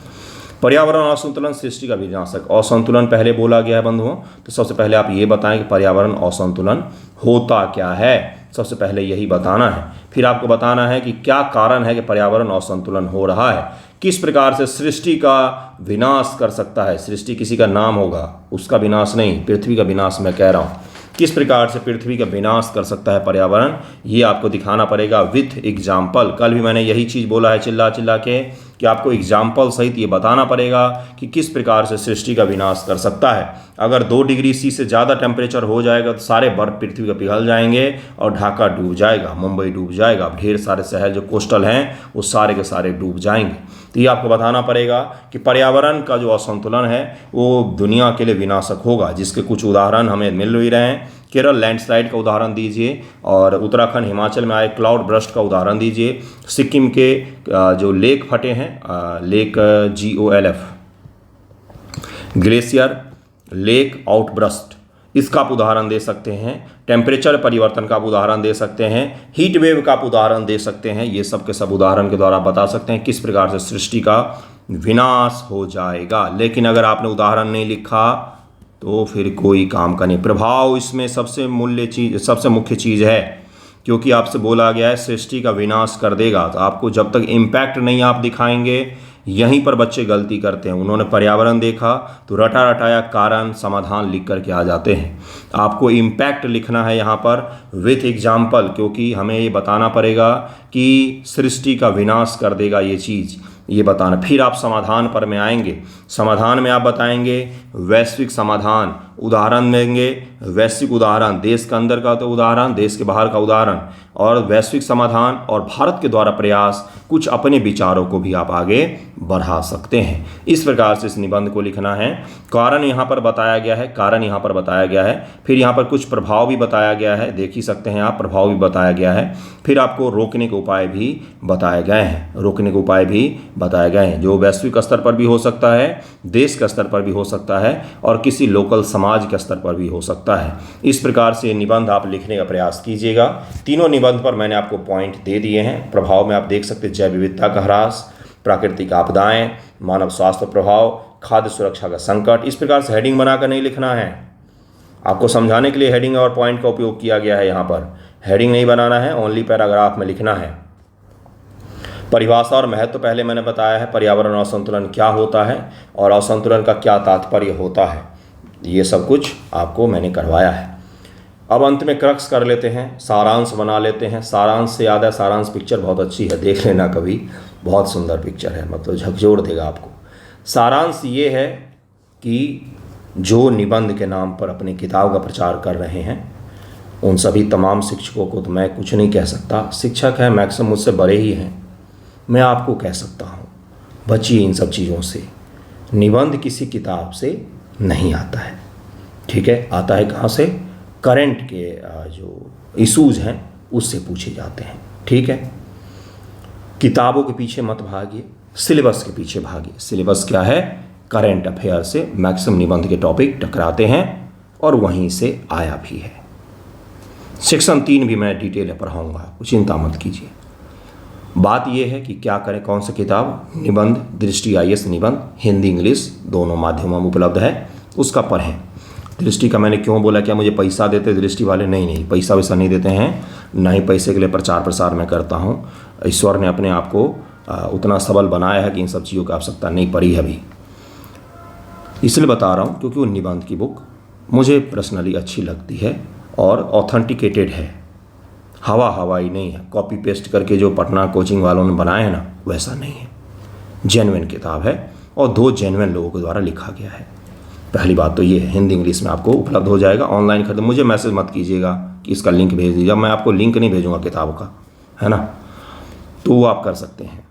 पर्यावरण असंतुलन सृष्टि का विनाशक। असंतुलन पहले बोला गया है बंधुओं, तो सबसे पहले आप ये बताएं कि पर्यावरण असंतुलन होता क्या है, सबसे पहले यही बताना है। फिर आपको बताना है कि क्या कारण है कि पर्यावरण असंतुलन हो रहा है, किस प्रकार से सृष्टि का विनाश कर सकता है। सृष्टि किसी का नाम होगा, उसका विनाश नहीं, पृथ्वी का विनाश मैं कह रहा हूँ। किस प्रकार से पृथ्वी का विनाश कर सकता है पर्यावरण, ये आपको दिखाना पड़ेगा विथ एग्जाम्पल। कल भी मैंने यही चीज़ बोला है चिल्ला चिल्ला के कि आपको एग्जाम्पल सहित ये बताना पड़ेगा कि किस प्रकार से सृष्टि का विनाश कर सकता है। अगर 2 डिग्री सी से ज़्यादा टेम्परेचर हो जाएगा तो सारे बर्फ पृथ्वी का पिघल जाएंगे और ढाका डूब जाएगा, मुंबई डूब जाएगा, ढेर सारे शहर जो कोस्टल हैं वो सारे के सारे डूब जाएंगे। तो ये आपको बताना पड़ेगा कि पर्यावरण का जो असंतुलन है वो दुनिया के लिए विनाशक होगा, जिसके कुछ उदाहरण हमें मिल ही रहे हैं। केरल लैंडस्लाइड का उदाहरण दीजिए और उत्तराखंड हिमाचल में आए क्लाउड बर्स्ट का उदाहरण दीजिए। सिक्किम के जो लेक फटे हैं, lake GOLF glacier lake outburst, इसका आप उदाहरण दे सकते हैं। टेम्परेचर परिवर्तन का आप उदाहरण दे सकते हैं। हीट वेव का आप उदाहरण दे सकते हैं। ये सब के सब उदाहरण के द्वारा आप बता सकते हैं किस प्रकार से सृष्टि का विनाश हो जाएगा। लेकिन अगर आपने उदाहरण नहीं लिखा तो फिर कोई काम का नहीं। प्रभाव इसमें सबसे मुख्य चीज़ है, क्योंकि आपसे बोला गया है सृष्टि का विनाश कर देगा। तो आपको जब तक इम्पैक्ट नहीं आप दिखाएंगे, यहीं पर बच्चे गलती करते हैं। उन्होंने पर्यावरण देखा तो रटा रटाया कारण समाधान लिख करके आ जाते हैं। आपको इम्पैक्ट लिखना है यहाँ पर विथ एग्जाम्पल, क्योंकि हमें ये बताना पड़ेगा कि सृष्टि का विनाश कर देगा ये चीज़, ये बताना। फिर आप समाधान पर में आएंगे। समाधान में आप बताएंगे वैश्विक समाधान, उदाहरण देंगे वैश्विक उदाहरण, देश के अंदर का तो उदाहरण, देश के बाहर का उदाहरण, और वैश्विक समाधान और भारत के द्वारा प्रयास, कुछ अपने विचारों को भी आप आगे बढ़ा सकते हैं। इस प्रकार से इस निबंध को लिखना है। कारण यहाँ पर बताया गया है, कारण यहाँ पर बताया गया है। फिर यहाँ पर कुछ प्रभाव भी बताया गया है, देख ही सकते हैं आप, प्रभाव भी बताया गया है। फिर आपको रोकने के उपाय भी बताए गए हैं, रोकने के उपाय भी बताए गए हैं, जो वैश्विक स्तर पर भी हो सकता है, देश के स्तर पर भी हो सकता है, और किसी लोकल समाज के स्तर पर भी हो सकता है। इस प्रकार से निबंध आप लिखने का प्रयास कीजिएगा। तीनों निबंध पर मैंने आपको पॉइंट दे दिए हैं। प्रभाव में आप देख सकते हैं जैव विविधता का ह्रास, प्राकृतिक आपदाएं, मानव स्वास्थ्य प्रभाव, खाद्य सुरक्षा का संकट। इस प्रकार से हेडिंग बनाकर नहीं लिखना है। आपको समझाने के लिए हेडिंग और पॉइंट का उपयोग किया गया है। यहाँ पर हेडिंग नहीं बनाना है, ओनली पैराग्राफ में लिखना है। परिभाषा और महत्व पहले मैंने बताया है। पर्यावरण असंतुलन क्या होता है और असंतुलन का क्या तात्पर्य होता है, ये सब कुछ आपको मैंने करवाया है। अब अंत में क्रक्स कर लेते हैं, सारांश बना लेते हैं। सारांश से याद है, सारांश पिक्चर बहुत अच्छी है, देख लेना कभी, बहुत सुंदर पिक्चर है, मतलब झकझोर देगा आपको। सारांश ये है कि जो निबंध के नाम पर अपनी किताब का प्रचार कर रहे हैं, उन सभी तमाम शिक्षकों को तो मैं कुछ नहीं कह सकता। शिक्षक हैं, मैक्सिमम मुझसे बड़े ही हैं। मैं आपको कह सकता हूँ, बचिए इन सब चीज़ों से। निबंध किसी किताब से नहीं आता है, ठीक है? आता है कहाँ से? करंट के जो इशूज़ हैं उससे पूछे जाते हैं, ठीक है? किताबों के पीछे मत भागिए, सिलेबस के पीछे भागिए। सिलेबस क्या है? करंट अफेयर से मैक्सिमम निबंध के टॉपिक टकराते हैं और वहीं से आया भी है। सेक्शन 3 भी मैं डिटेल में पढ़ाऊँगा, कुछ चिंता मत कीजिए। बात यह है कि क्या करें, कौन सी किताब? निबंध दृष्टि IAS निबंध, हिंदी इंग्लिश दोनों माध्यमों में उपलब्ध है, उसका पढ़ें। दृष्टि का मैंने क्यों बोला, क्या मुझे पैसा देते दृष्टि वाले? नहीं, पैसा वैसा नहीं देते हैं, ना ही पैसे के लिए प्रचार प्रसार मैं करता हूँ। ईश्वर ने अपने आप को उतना सबल बनाया है कि इन सब चीज़ों की आवश्यकता नहीं पड़ी है अभी। इसलिए बता रहा हूँ क्योंकि वो निबंध की बुक मुझे पर्सनली अच्छी लगती है और ऑथेंटिकेटेड है, हवाई नहीं है। कॉपी पेस्ट करके जो पटना कोचिंग वालों ने बनाए हैं ना, वैसा नहीं है। जेन्युइन किताब है और 2 जेन्युइन लोगों के द्वारा लिखा गया है। पहली बात तो ये है। हिंदी इंग्लिश में आपको उपलब्ध हो जाएगा। ऑनलाइन खरीद, मुझे मैसेज मत कीजिएगा कि इसका लिंक भेज दीजिएगा, मैं आपको लिंक नहीं भेजूँगा किताब का, है ना? तो वो आप कर सकते हैं।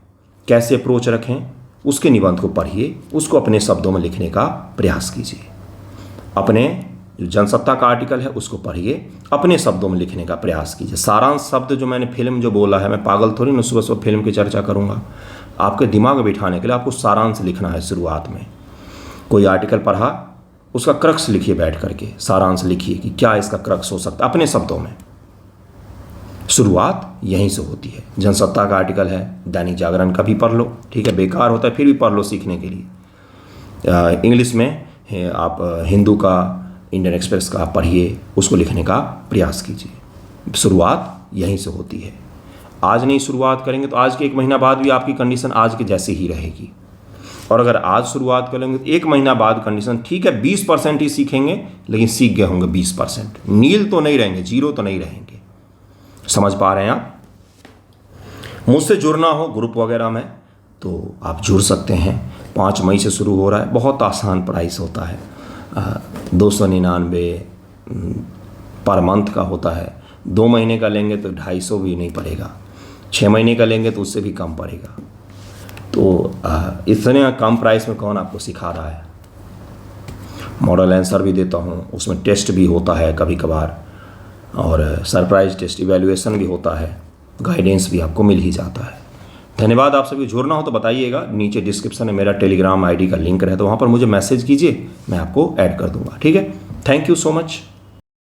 कैसे अप्रोच रखें? उसके निबंध को पढ़िए, उसको अपने शब्दों में लिखने का प्रयास कीजिए। अपने जो जनसत्ता का आर्टिकल है उसको पढ़िए, अपने शब्दों में लिखने का प्रयास कीजिए। सारांश शब्द जो मैंने फिल्म जो बोला है, मैं पागल थोड़ी ना सुबह सुबह फिल्म की चर्चा करूँगा। आपके दिमाग में बिठाने के लिए आपको सारांश लिखना है। शुरुआत में कोई आर्टिकल पढ़ा, उसका क्रक्स लिखिए, बैठ करके सारांश लिखिए कि क्या इसका क्रक्स हो सकता है अपने शब्दों में। शुरुआत यहीं से होती है। जनसत्ता का आर्टिकल है, दैनिक जागरण का भी पढ़ लो, ठीक है? बेकार होता है फिर भी पढ़ लो सीखने के लिए। इंग्लिश में आप हिंदू का, इंडियन एक्सप्रेस का पढ़िए, उसको लिखने का प्रयास कीजिए। शुरुआत यहीं से होती है। आज नहीं शुरुआत करेंगे तो आज के 1 महीना बाद भी आपकी कंडीशन आज के जैसी ही रहेगी। और अगर आज शुरुआत कर लेंगे तो 1 महीना बाद कंडीशन ठीक है, 20% ही सीखेंगे, लेकिन सीख गए होंगे 20%। नील तो नहीं रहेंगे, जीरो तो नहीं रहेंगे। समझ पा रहे हैं आप? मुझसे जुड़ना हो ग्रुप वगैरह में तो आप जुड़ सकते हैं। 5 मई से शुरू हो रहा है, बहुत आसान प्राइस होता है। 299 पर मंथ का होता है। 2 महीने का लेंगे तो 250 भी नहीं पड़ेगा, 6 महीने का लेंगे तो उससे भी कम पड़ेगा। तो इतने कम प्राइस में कौन आपको सिखा रहा है। मॉडल आंसर भी देता हूँ, उसमें टेस्ट भी होता है कभी कभार, और सरप्राइज टेस्ट इवैल्यूएशन भी होता है, गाइडेंस भी आपको मिल ही जाता है। धन्यवाद। आप सभी जुड़ना हो तो बताइएगा, नीचे डिस्क्रिप्शन में मेरा टेलीग्राम आईडी का लिंक है, तो वहाँ पर मुझे मैसेज कीजिए, मैं आपको ऐड कर दूंगा। ठीक है, थैंक यू सो मच।